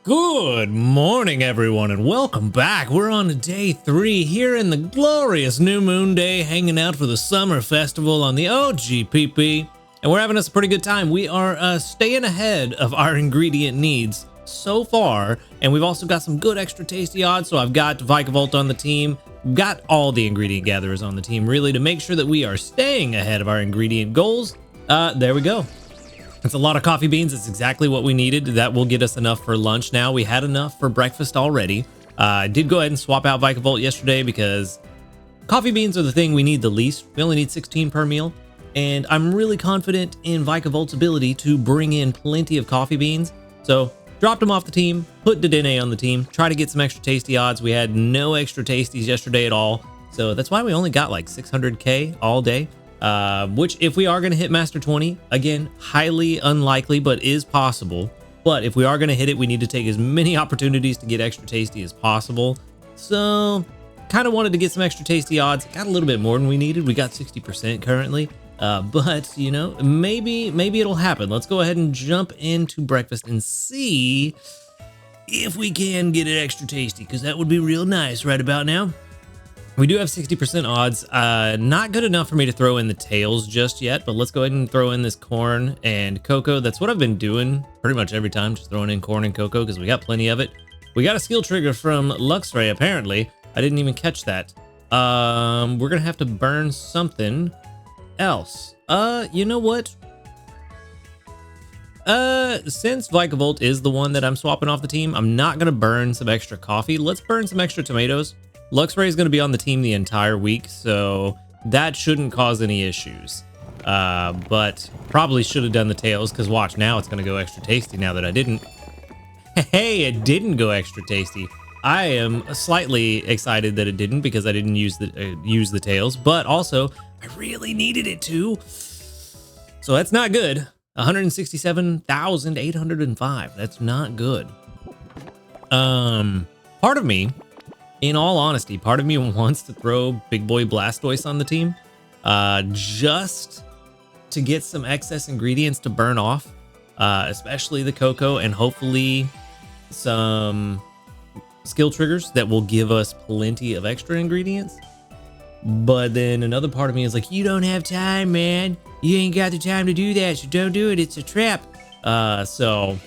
Good morning, everyone, and welcome back. We're on day 3 here in the glorious New Moon Day, hanging out for the summer festival on the OGPP, and we're having us a pretty good time. We are staying ahead of our ingredient needs so far, and we've also got some good extra tasty odds. So I've got Vikavolt on the team, got all the ingredient gatherers on the team, really, to make sure that we are staying ahead of our ingredient goals. There we go. It's a lot of coffee beans. It's exactly what we needed. That will get us enough for lunch now. We had enough for breakfast already. I did go ahead and swap out Vikavolt yesterday because coffee beans are the thing we need the least. We only need 16 per meal. And I'm really confident in Vikavolt's ability to bring in plenty of coffee beans. So dropped him off the team, put Dedenne on the team, try to get some extra tasty odds. We had no extra tasties yesterday at all. So that's why we only got like 600K all day. Which if we are going to hit Master 20, again, highly unlikely, but is possible. But if we are going to hit it, we need to take as many opportunities to get extra tasty as possible. So kind of wanted to get some extra tasty odds. Got a little bit more than we needed. We got 60% currently. But you know, maybe it'll happen. Let's go ahead and jump into breakfast and see if we can get it extra tasty, because that would be real nice right about now. We do have 60% odds. Not good enough for me to throw in the tails just yet, but let's go ahead and throw in this corn and cocoa. That's what I've been doing pretty much every time, just throwing in corn and cocoa because we got plenty of it. We got a skill trigger from Luxray, apparently. I didn't even catch that. We're gonna have to burn something else. You know what? Since Vikavolt is the one that I'm swapping off the team, I'm not gonna burn some extra coffee. Let's burn some extra tomatoes. Luxray is going to be on the team the entire week, so that shouldn't cause any issues. But probably should have done the tails, because watch, now it's going to go extra tasty now that I didn't. Hey, it didn't go extra tasty. I am slightly excited that it didn't, because I didn't use the tails, but also I really needed it to. So that's not good. 167,805. That's not good. Part of me, in all honesty, part of me wants to throw Big Boy Blastoise on the team, just to get some excess ingredients to burn off, especially the cocoa, and hopefully some skill triggers that will give us plenty of extra ingredients. But then another part of me is like, you don't have time, man. You ain't got the time to do that, so don't do it. It's a trap. So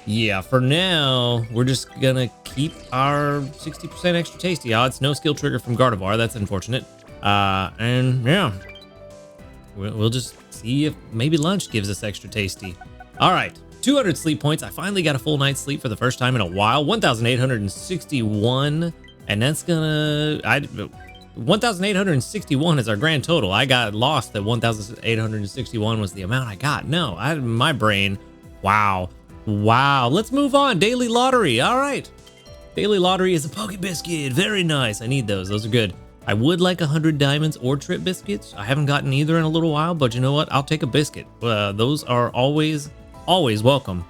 yeah, for now, we're just gonna keep our 60% extra tasty odds. No skill trigger from Gardevoir. That's unfortunate. And yeah, we'll just see if maybe lunch gives us extra tasty. All right, 200 sleep points. I finally got a full night's sleep for the first time in a while. 1,861, and that's gonna 1,861 is our grand total. I got lost that 1,861 was the amount I got. No, my brain. Wow, let's move on. Daily lottery. All right. Daily lottery is a Poke Biscuit. Very nice. I need those. Those are good. I would like 100 diamonds or trip biscuits. I haven't gotten either in a little while, but you know what? I'll take a biscuit. Those are always welcome.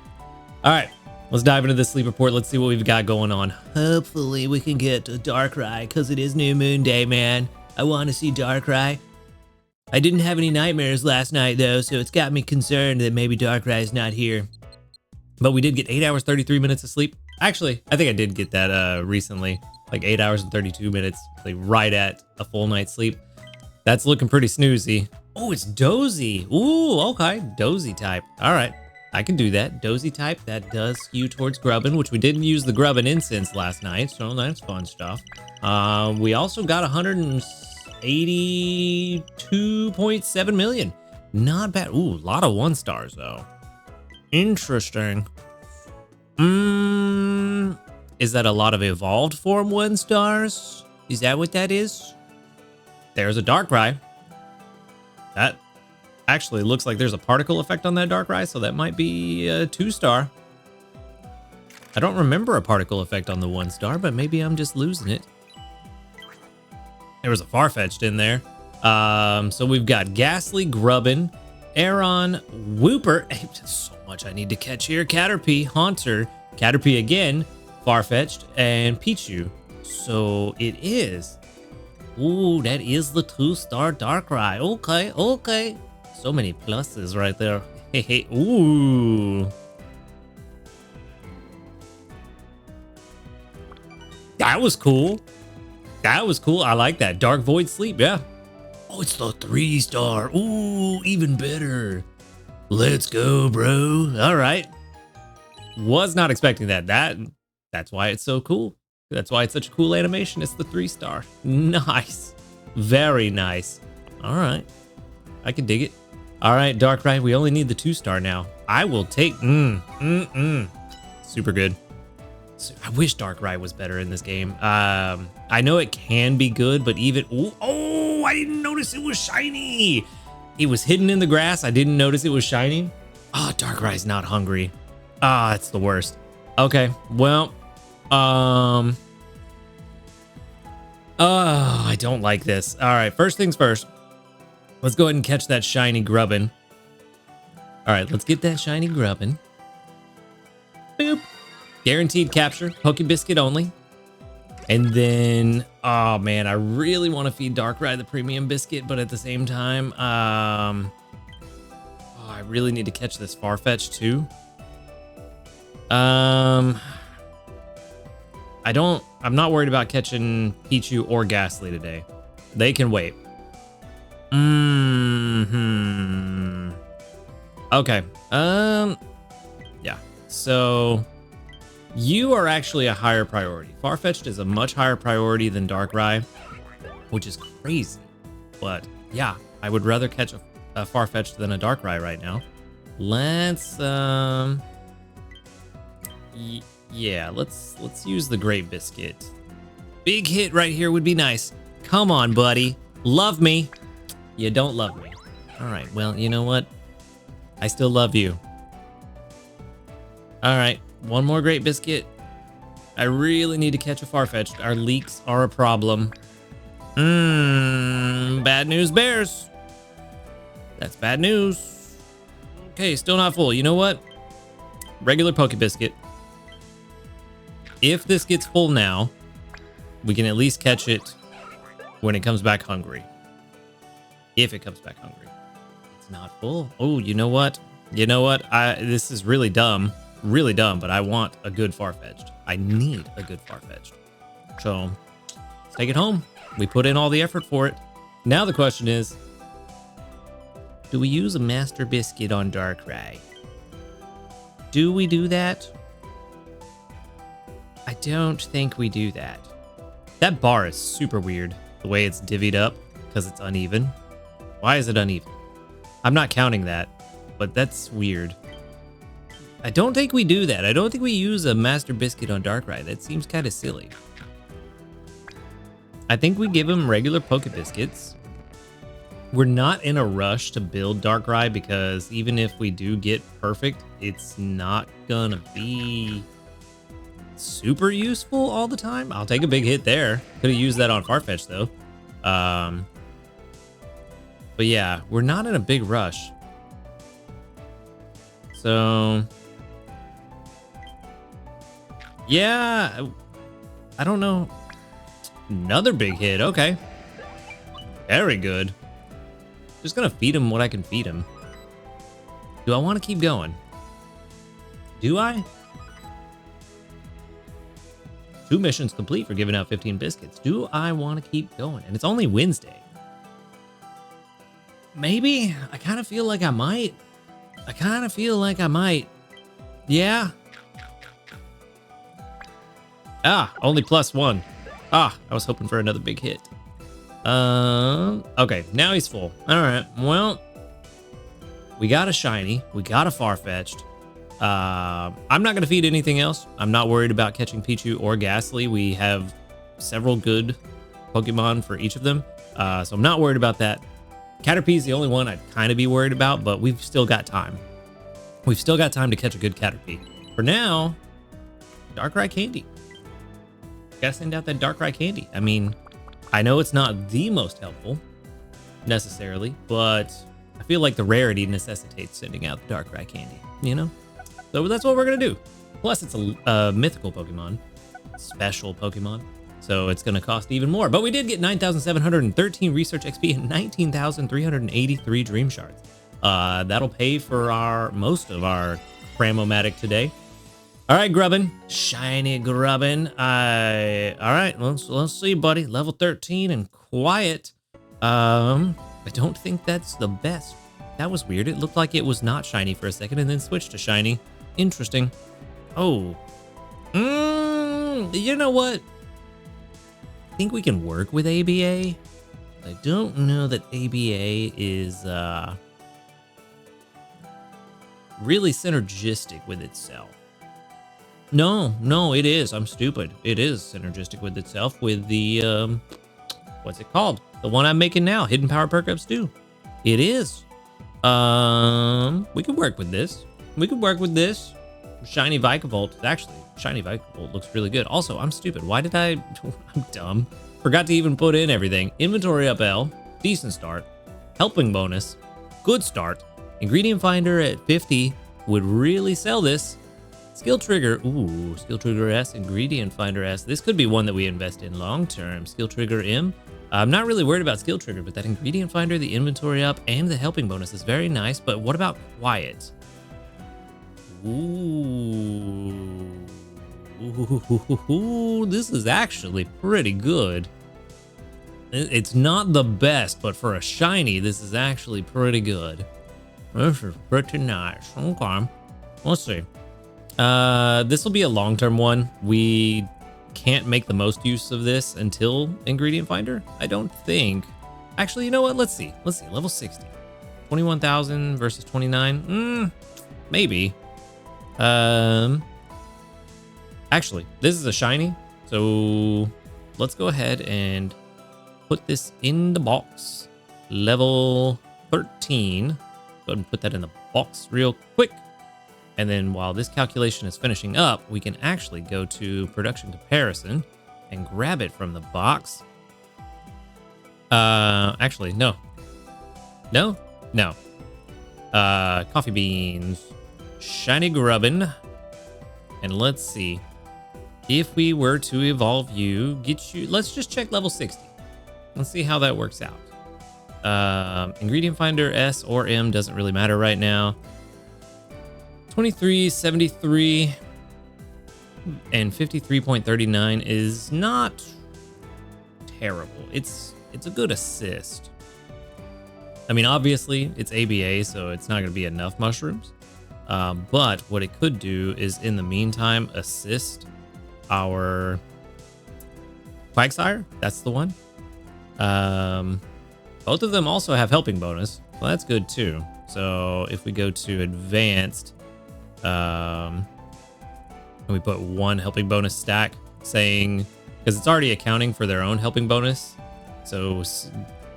All right, let's dive into this sleep report. Let's see what we've got going on. Hopefully we can get a Darkrai, because it is New Moon Day, man. I want to see Darkrai. I didn't have any nightmares last night, though, so it's got me concerned that maybe Darkrai is not here. But we did get 8 hours, 33 minutes of sleep. Actually, I think I did get that recently, like 8 hours and 32 minutes, like right at a full night's sleep. That's looking pretty snoozy. Oh, it's dozy. Ooh, okay, dozy type. All right, I can do that. Dozy type, that does skew towards grubbin, which we didn't use the grubbin incense last night, so that's fun stuff. We also got 182.7 million. Not bad. Ooh, a lot of 1 stars though. Interesting. Is that a lot of evolved form 1 stars? Is that what that is? There's a Darkrai. That actually looks like there's a particle effect on that Darkrai, so that might be a 2 star. I don't remember a particle effect on the 1 star, but maybe I'm just losing it. There was a Farfetch'd in there. So we've got Ghastly, Grubbin, Aeron, Wooper. So much I need to catch here. Caterpie, Haunter, Caterpie again, Farfetch'd, and Pichu. So it is. Ooh, that is the 2-star Darkrai. Okay. So many pluses right there. Hey. Ooh. That was cool. That was cool. I like that. Dark Void Sleep, yeah. Oh, it's the 3-star. Ooh, even better. Let's go, bro. All right. Was not expecting that. That's why it's so cool. That's why it's such a cool animation. It's the 3-star. Nice. Very nice. All right. I can dig it. All right, Darkrai, we only need the 2-star now. I will take... Super good. I wish Darkrai was better in this game. I know it can be good, but even... Oh, I didn't notice it was shiny. It was hidden in the grass. I didn't notice it was shiny. Oh, Darkrai's not hungry. Ah, that's the worst. Okay, well... I don't like this. All right, first things first. Let's go ahead and catch that shiny Grubbin. All right, let's get that shiny Grubbin. Boop. Guaranteed capture. Pokebiscuit only. And then, oh man, I really want to feed Darkrai the premium biscuit, but at the same time, I really need to catch this Farfetch too. I'm not worried about catching Pichu or Ghastly today. They can wait. Okay. Yeah. So you are actually a higher priority. Farfetch'd is a much higher priority than Darkrai, which is crazy. But yeah, I would rather catch a Farfetch'd than a Darkrai right now. Let's yeah, let's use the Great Biscuit. Big hit right here would be nice. Come on, buddy. Love me. You don't love me. All right, well, you know what? I still love you. All right, one more Great Biscuit. I really need to catch a Farfetch'd. Our leaks are a problem. Bad news bears. That's bad news. Okay, still not full. You know what? Regular Pokebiscuit. If this gets full now, we can at least catch it when it comes back hungry. If it comes back hungry. It's not full. Oh, you know what? You know what? This is really dumb. Really dumb, but I want a good Farfetch'd. I need a good Farfetch'd. So, let's take it home. We put in all the effort for it. Now the question is, do we use a Master Biscuit on Darkrai? Do we do that? I don't think we do that. That bar is super weird, the way it's divvied up, because it's uneven. Why is it uneven? I'm not counting that, but that's weird. I don't think we do that. I don't think we use a Master Biscuit on Darkrai. That seems kind of silly. I think we give him regular Pokebiscuits. We're not in a rush to build Darkrai because even if we do get perfect, it's not gonna be super useful all the time. I'll take a big hit there. Could have used that on Farfetch though. But yeah, we're not in a big rush. So yeah, I don't know. Another big hit. Okay. Very good. Just gonna feed him what I can feed him. Do I want to keep going? Do I? 2 missions complete for giving out 15 biscuits. Do I want to keep going? And it's only Wednesday. Maybe. I kind of feel like I might. Yeah. Ah, only +1. Ah, I was hoping for another big hit. Okay, now he's full. All right, well, we got a shiny. We got a Farfetch'd. I'm not going to feed anything else. I'm not worried about catching Pichu or Ghastly. We have several good Pokemon for each of them. So I'm not worried about that. Caterpie is the only one I'd kind of be worried about, but we've still got time. We've still got time to catch a good Caterpie. For now, Darkrai Candy. Gotta send out that Darkrai Candy. I mean, I know it's not the most helpful, necessarily, but I feel like the rarity necessitates sending out the Darkrai Candy, you know? So that's what we're gonna do. Plus, it's a mythical Pokemon, special Pokemon, so it's gonna cost even more. But we did get 9,713 Research XP and 19,383 Dream Shards. That'll pay for most of our Cram-O-Matic today. All right, Grubbin. Shiny Grubbin. All right, let's see, buddy. Level 13 and quiet. I don't think that's the best. That was weird. It looked like it was not shiny for a second and then switched to shiny. Interesting. Oh. You know what? I think we can work with ABA. I don't know that ABA is really synergistic with itself. No, it is. I'm stupid. It is synergistic with itself with the, what's it called? The one I'm making now, Hidden Power Perk Ups 2. It is. We could work with this. We could work with this. Shiny Vikavolt. Actually, Shiny Vikavolt looks really good. Also, I'm stupid. Why did I'm dumb. Forgot to even put in everything. Inventory up L. Decent start. Helping bonus. Good start. Ingredient Finder at 50 would really sell this. Skill Trigger. Ooh, Skill Trigger S. Ingredient Finder S. This could be one that we invest in long term. Skill Trigger M. I'm not really worried about Skill Trigger, but that Ingredient Finder, the Inventory up, and the Helping bonus is very nice. But what about Quiet? Ooh, this is actually pretty good. It's not the best, but for a shiny, this is actually pretty good. This is pretty nice. Okay, let's see. This will be a long-term one. We can't make the most use of this until Ingredient Finder, I don't think. Actually, you know what? Let's see. Level 60. 21,000 versus 29. Maybe. Actually, this is a shiny, so let's go ahead and put this in the box. Level 13. Go ahead and put that in the box real quick. And then while this calculation is finishing up, we can actually go to production comparison and grab it from the box. Actually, no. Coffee beans. Shiny Grubbin. And let's see. If we were to evolve you, let's just check level 60. Let's see how that works out. Ingredient Finder S or M doesn't really matter right now. 2373 and 53.39 is not terrible. It's a good assist. I mean, obviously it's ABA, so it's not going to be enough mushrooms. But what it could do is, in the meantime, assist our Quagsire. That's the one. Both of them also have helping bonus. Well, that's good too. So if we go to advanced, and we put one helping bonus stack, saying, because it's already accounting for their own helping bonus. So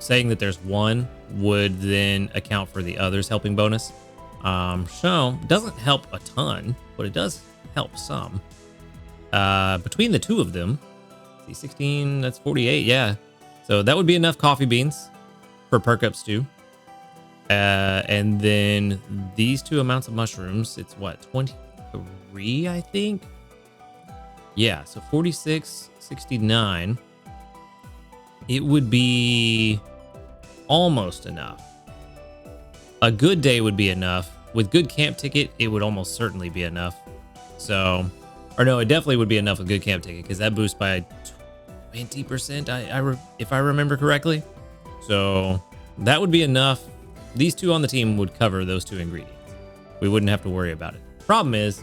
saying that there's one would then account for the other's helping bonus. So it doesn't help a ton, but it does help some. Between the two of them, see, 16, that's 48, yeah. So that would be enough coffee beans for perk ups too. And then these two amounts of mushrooms, it's what, 23, I think? Yeah, so 46, 69. It would be almost enough. A good day would be enough. With good camp ticket, it would almost certainly be enough. So, or no, it definitely would be enough with good camp ticket, because that boosts by 20%, if I remember correctly. So that would be enough. These two on the team would cover those two ingredients. We wouldn't have to worry about it. Problem is,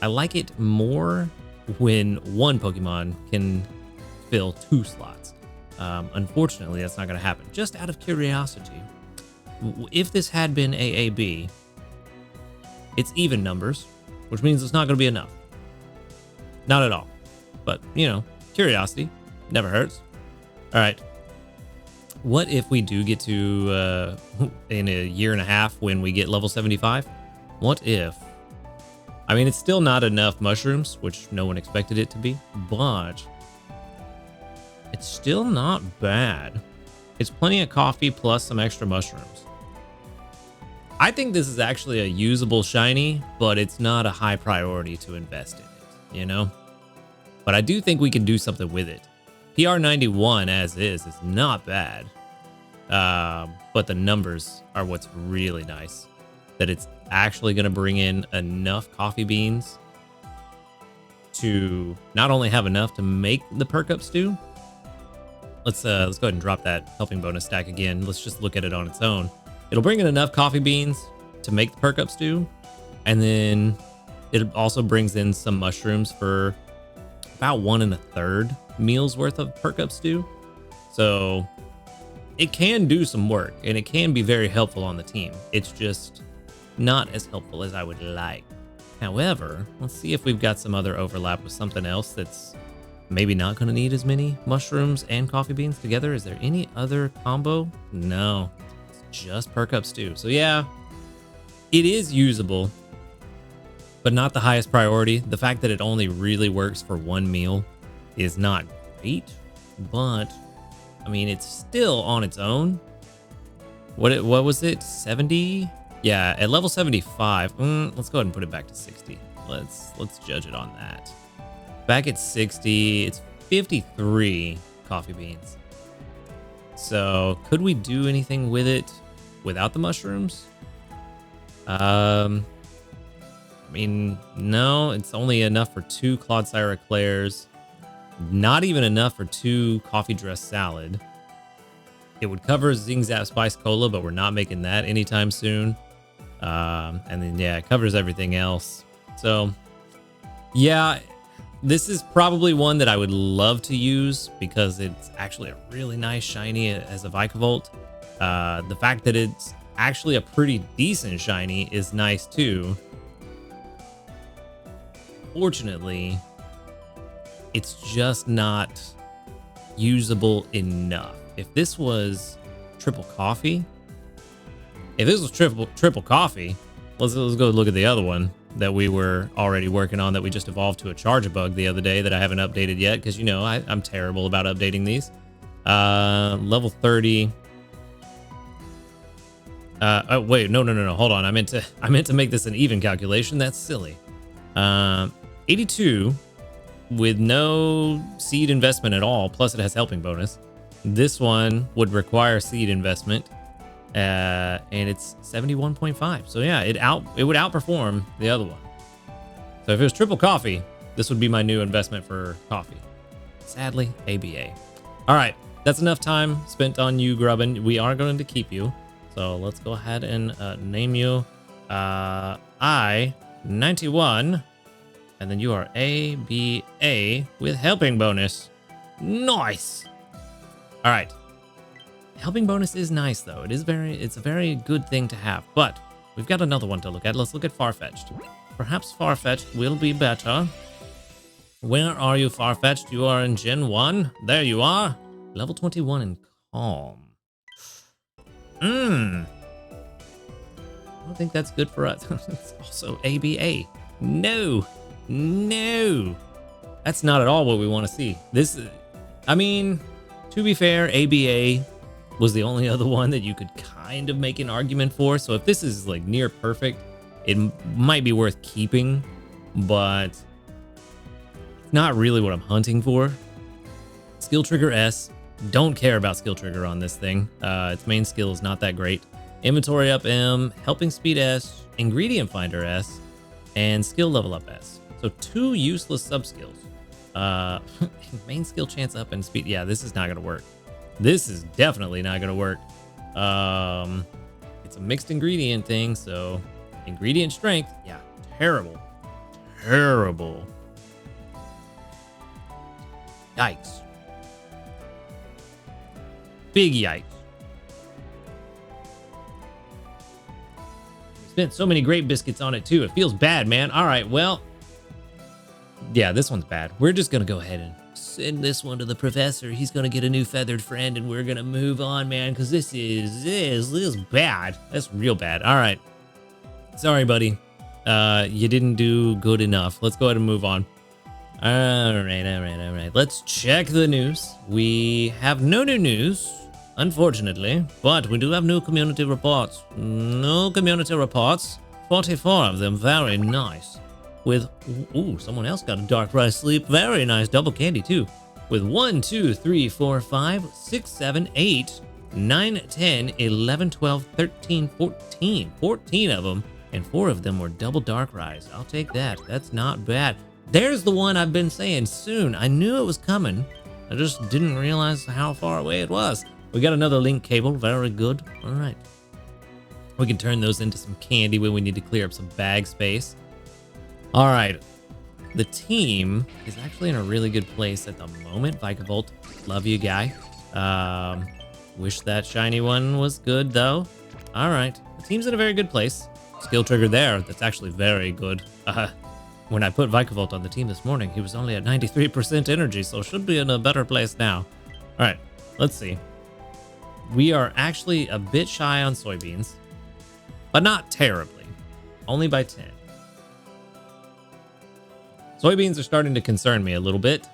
I like it more when one Pokemon can fill 2 slots. Unfortunately, that's not going to happen. Just out of curiosity, if this had been AAB, it's even numbers, which means it's not going to be enough. Not at all. But, you know, curiosity never hurts. All right. What if we do get to, in a year and a half when we get level 75? What if? I mean, it's still not enough mushrooms, which no one expected it to be, but it's still not bad. It's plenty of coffee plus some extra mushrooms. I think this is actually a usable shiny, but it's not a high priority to invest in it, you know? But I do think we can do something with it. PR91 as is not bad. But the numbers are what's really nice. That it's actually going to bring in enough coffee beans to not only have enough to make the perk up stew. Let's go ahead and drop that helping bonus stack again. Let's just look at it on its own. It'll bring in enough coffee beans to make the perk up stew, and then it also brings in some mushrooms for about 1 1/3 meals worth of perk up stew. So it can do some work, and it can be very helpful on the team. It's just not as helpful as I would like. However, let's see if we've got some other overlap with something else that's maybe not going to need as many mushrooms and coffee beans together. Is there any other combo? No, it's just perk up stew. So yeah, it is usable, but not the highest priority. The fact that it only really works for 1 meal is not great, but I mean, it's still on its own. What was it? 70? Yeah, at level 75. Let's go ahead and put it back to 60. Let's judge it on that. Back at 60, it's 53 coffee beans. So could we do anything with it without the mushrooms? I mean, no, it's only enough for 2 Clodsire eclairs. Not even enough for 2 coffee dress salad. It would cover Zing Zap Spice Cola, but we're not making that anytime soon. And then, yeah, it covers everything else. So, yeah, this is probably one that I would love to use because it's actually a really nice shiny as a Vikavolt. The fact that it's actually a pretty decent shiny is nice too. Fortunately, it's just not usable enough. If this was triple coffee, let's go look at the other one that we were already working on that we just evolved to a Charge-A-Bug the other day that I haven't updated yet because, you know, I'm terrible about updating these. Level 30. Oh wait, no, hold on. I meant to make this an even calculation. That's silly. 82 with no seed investment at all, plus it has helping bonus. This one would require seed investment, and it's 71.5. So yeah, it would outperform the other one. So if it was triple coffee, this would be my new investment for coffee. Sadly, ABA. All right, that's enough time spent on you, Grubbin. We are going to keep you. So let's go ahead and name you I-91, and then you are ABA with helping bonus. Nice. All right. Helping bonus is nice though. It's a very good thing to have, but we've got another one to look at. Let's look at Farfetch'd. Perhaps Farfetch'd will be better. Where are you, Farfetch'd? You are in Gen 1. There you are. Level 21 in Calm. I don't think that's good for us. It's also ABA. No. That's not at all what we want to see. I mean, to be fair, ABA was the only other one that you could kind of make an argument for. So if this is like near perfect, it might be worth keeping, but it's not really what I'm hunting for. Skill trigger S. Don't care about skill trigger on this thing. Its main skill is not that great. Inventory up M, helping speed S, ingredient finder S, and skill level up S. So 2 useless sub skills. Main skill chance up and speed. Yeah, this is not gonna work. This is definitely not gonna work. It's a mixed ingredient thing, so ingredient strength. Yeah, terrible. Yikes. Big yikes. Spent so many great biscuits on it too. It feels bad, man. All right, well, yeah, this one's bad. We're just gonna go ahead and send this one to the professor. He's gonna get a new feathered friend, and we're gonna move on, man, because this is bad. That's real bad. All right, sorry, buddy. You didn't do good enough. Let's go ahead and move on. All right. Let's check the news. We have no new news, unfortunately, but we do have new community reports. 44 of them, very nice. With, ooh, someone else got a dark price sleep. Very nice, double candy too. With 1, 2, 3, 4, 5, 6, 7, 8, 9, 10, 11, 12, 13, 14. 14 of them, and 4 of them were double dark rise. I'll take that. That's not bad. There's the one I've been saying soon. I knew it was coming. I just didn't realize how far away it was. We got another link cable. Very good. All right. We can turn those into some candy when we need to clear up some bag space. All right. The team is actually in a really good place at the moment. Vikavolt, love you, guy. Wish that shiny one was good, though. All right. The team's in a very good place. Skill trigger there. That's actually very good. When I put Vikavolt on the team this morning, he was only at 93% energy, so should be in a better place now. All right. Let's see. We are actually a bit shy on soybeans, but not terribly. Only by 10. Soybeans are starting to concern me a little bit.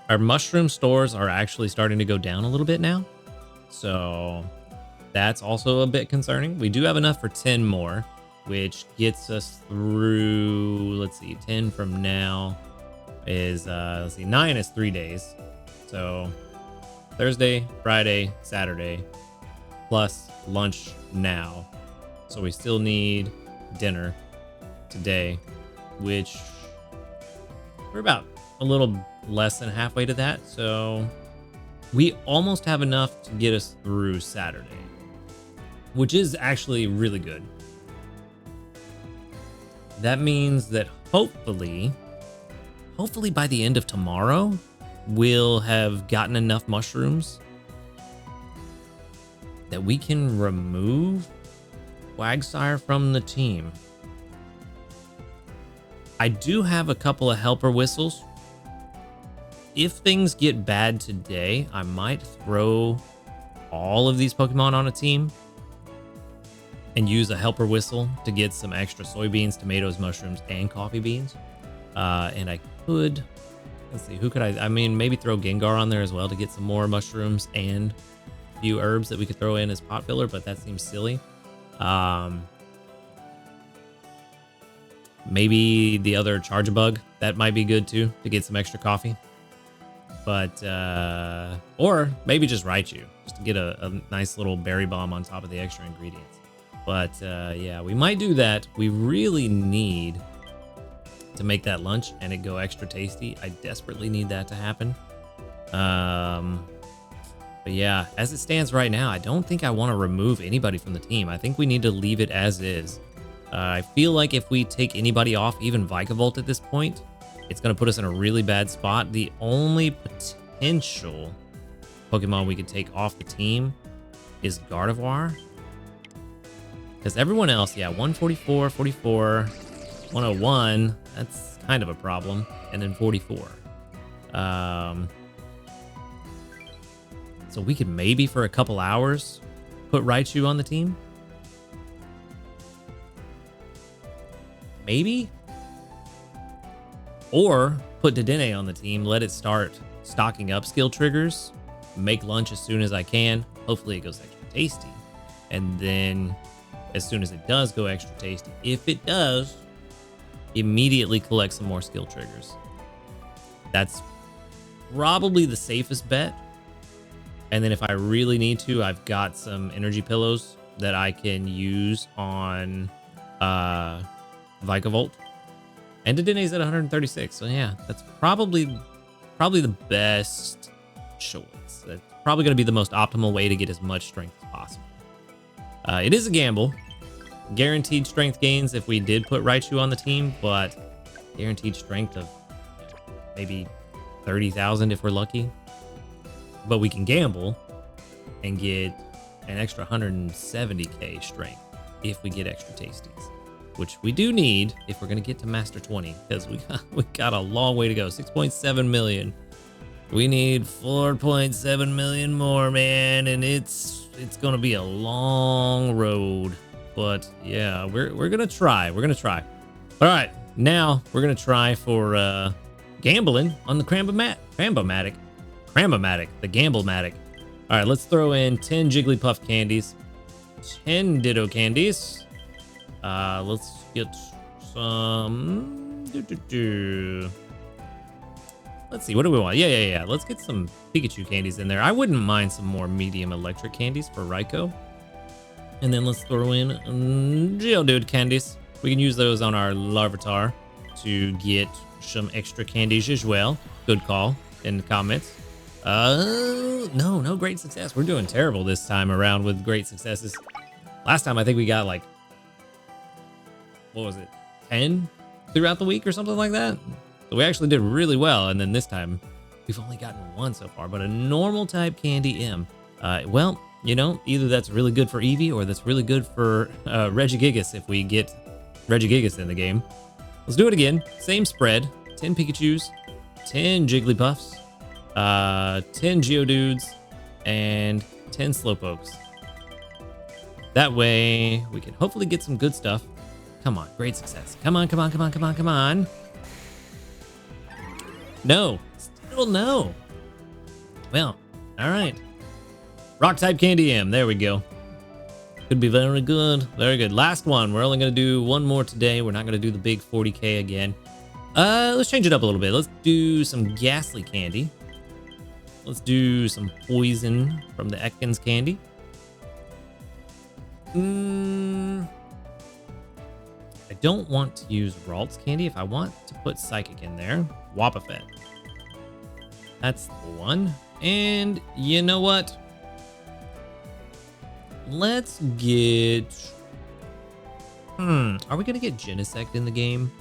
Our mushroom stores are actually starting to go down a little bit now. So that's also a bit concerning. We do have enough for 10 more, which gets us through, let's see, 10 from now is, let's see, 9 is 3 days. So Thursday, Friday, Saturday, plus lunch now. So we still need dinner today, which we're about a little less than halfway to that. So we almost have enough to get us through Saturday, which is actually really good. That means that hopefully by the end of tomorrow, we'll have gotten enough mushrooms that we can remove Quagsire from the team. I do have a couple of helper whistles. If things get bad today, I might throw all of these Pokemon on a team and use a helper whistle to get some extra soybeans, tomatoes, mushrooms, and coffee beans. And I could, let's see, who could I mean, maybe throw Gengar on there as well to get some more mushrooms and a few herbs that we could throw in as pot filler, but that seems silly. Maybe the other Charge-a-Bug, that might be good too, to get some extra coffee. But, or maybe just Raichu, just to get a nice little berry bomb on top of the extra ingredients. But, yeah, we might do that. We really need to make that lunch and it go extra tasty. I desperately need that to happen. But yeah, as it stands right now, I don't think I want to remove anybody from the team. I think we need to leave it as is. I feel like if we take anybody off, even Vikavolt at this point, it's going to put us in a really bad spot. The only potential Pokemon we could take off the team is Gardevoir. Because everyone else, yeah, 144, 44, 101, that's kind of a problem. And then 44. So we could maybe for a couple hours put Raichu on the team. Maybe. Or put Dedenne on the team, let it start stocking up skill triggers, make lunch as soon as I can. Hopefully it goes extra tasty. And then as soon as it does go extra tasty, if it does, immediately collect some more skill triggers. That's probably the safest bet. And then if I really need to, I've got some energy pillows that I can use on Vikavolt. And Dedenne's at 136, so yeah, that's probably the best choice. That's probably going to be the most optimal way to get as much strength as possible. It is a gamble. Guaranteed strength gains if we did put Raichu on the team, but guaranteed strength of maybe 30,000 if we're lucky. But we can gamble and get an extra 170k strength if we get extra tasties, which we do need if we're going to get to Master 20, because we got a long way to go. 6.7 million. We need 4.7 million more, man, and it's going to be a long road. But yeah, we're going to try. We're going to try. All right, now we're going to try for gambling on the Cram-O-Matic, the Gamble-Matic. All right, let's throw in 10 Jigglypuff candies, 10 Ditto candies. Let's get some. Let's see, what do we want? Yeah. Let's get some Pikachu candies in there. I wouldn't mind some more medium electric candies for Raikou. And then let's throw in Geodude candies. We can use those on our Larvitar. to get some extra candies as well. Good call in the comments. No great success. We're doing terrible this time around with great successes. Last time I think we got like, what was it, 10 throughout the week or something like that. So we actually did really well, and then this time we've only gotten one so far, but a normal type candy M. Well, you know, either that's really good for Eevee or that's really good for Regigigas if we get Regigigas in the game. Let's do it again. Same spread. 10 Pikachus, 10 Jigglypuffs, 10 Geodudes, and 10 Slowpokes. That way we can hopefully get some good stuff. Come on, great success. Come on, come on, come on, come on, come on. No, still no. Well, all right. Rock type candy M, there we go. Could be very good, very good. Last one, we're only gonna do one more today. We're not gonna do the big 40K again. Let's change it up a little bit. Let's do some Ghastly candy. Let's do some poison from the Ekans candy. I don't want to use Ralts candy. If I want to put Psychic in there, Wobbuffet. That's the one. And you know what? Let's get... Are we gonna get Genesect in the game?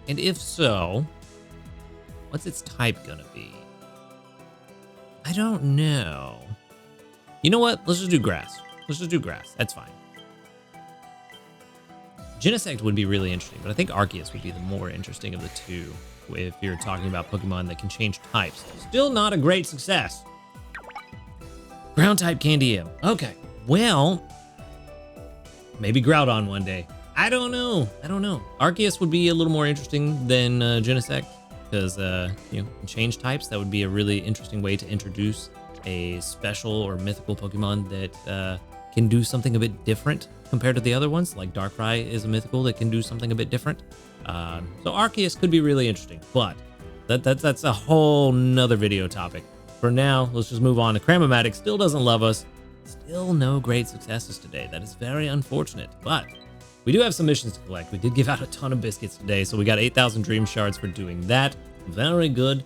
And if so, what's its type gonna be? I don't know. You know what? Let's just do grass. Let's just do grass. That's fine. Genesect would be really interesting, but I think Arceus would be the more interesting of the two if you're talking about Pokemon that can change types. Still not a great success. Ground type candy M. Okay, well, maybe Groudon one day. I don't know. Arceus would be a little more interesting than Genesect because, you know, change types. That would be a really interesting way to introduce a special or mythical Pokemon that can do something a bit different compared to the other ones. Like Darkrai is a mythical that can do something a bit different. So Arceus could be really interesting, but that's a whole nother video topic. For now, let's just move on to Cram-O-Matic. Still doesn't love us. Still no great successes today. That is very unfortunate, but we do have some missions to collect. We did give out a ton of biscuits today, so we got 8,000 Dream Shards for doing that. Very good.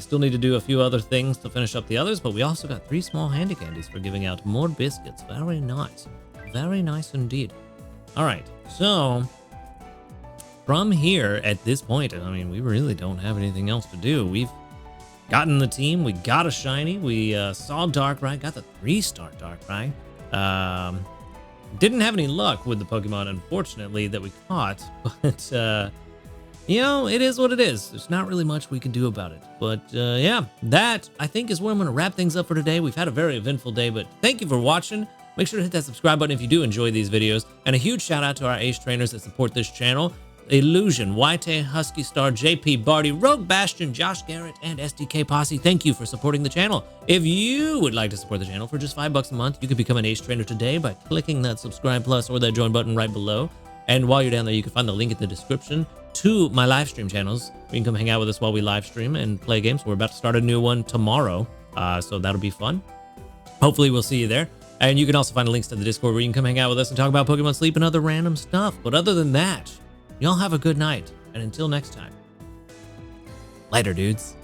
Still need to do a few other things to finish up the others, but we also got 3 small handy candies for giving out more biscuits. Very nice. Very nice indeed. All right, so from here at this point, I mean, we really don't have anything else to do. We've gotten the team, we got a shiny, we saw Darkrai, got the 3-star Darkrai. Didn't have any luck with the Pokemon, unfortunately, that we caught, but you know, it is what it is. There's not really much we can do about it. But yeah, that I think is where I'm going to wrap things up for today. We've had a very eventful day, but thank you for watching. Make sure to hit that subscribe button if you do enjoy these videos. And a huge shout out to our ace trainers that support this channel. Illusion, YT, Husky Star, JP Barty, Rogue Bastion, Josh Garrett, and SDK Posse. Thank you for supporting the channel. If you would like to support the channel for just $5 a month, you could become an ace trainer today by clicking that subscribe plus or that join button right below. And while you're down there, you can find the link in the description to my live stream channels. You can come hang out with us while we live stream and play games. We're about to start a new one tomorrow, so that'll be fun. Hopefully we'll see you there. And you can also find the links to the Discord where you can come hang out with us and talk about Pokemon Sleep and other random stuff. But other than that, y'all have a good night. And until next time, later, dudes.